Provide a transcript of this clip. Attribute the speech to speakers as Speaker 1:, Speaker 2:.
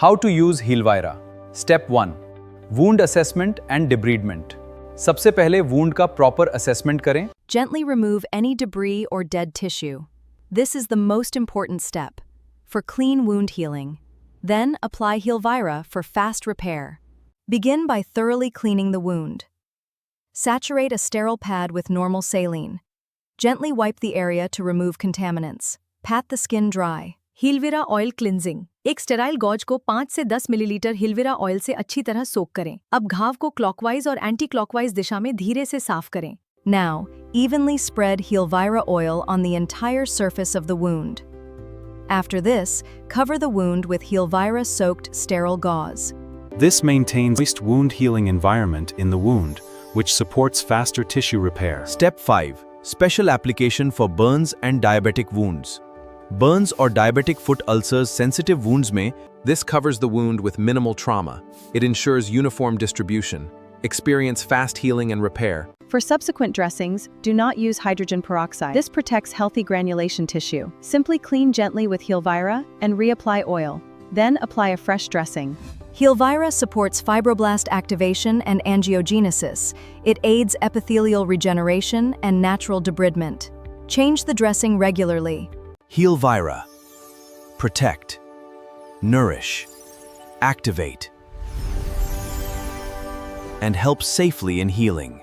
Speaker 1: How to use Healvira. Step 1. Wound assessment and debridement. सबसे पहले wound का proper assessment करें.
Speaker 2: Gently remove any debris or dead tissue. This is the most important step for clean wound healing. Then apply Healvira for fast repair. Begin by thoroughly cleaning the wound. Saturate a sterile pad with normal saline. Gently wipe the area to remove contaminants. Pat the skin dry.
Speaker 3: Healvera oil cleansing. एक sterile gauze को 5 से 10 millilitre हीलविरा oil से अच्छी तरह सोक करें। अब घाव को क्लॉकवाइज और एंटी क्लॉकवाइज दिशा में धीरे से साफ करें।
Speaker 2: Now, evenly spread Healvira oil on the entire surface of the wound. After this, cover the wound with Healvira-soaked sterile gauze.
Speaker 4: This maintains a moist wound healing environment in the wound, which supports faster tissue repair.
Speaker 5: Step 5. Special application for burns and diabetic wounds. Burns or diabetic foot ulcers sensitive wounds may, this covers the wound with minimal trauma. It ensures uniform distribution. Experience fast healing and repair.
Speaker 3: For subsequent dressings, do not use hydrogen peroxide. This protects healthy granulation tissue. Simply clean gently with Healvira and reapply oil. Then apply a fresh dressing.
Speaker 2: Healvira supports fibroblast activation and angiogenesis. It aids epithelial regeneration and natural debridement. Change the dressing regularly.
Speaker 5: Healvira. Protect. Nourish. Activate. And help safely in healing.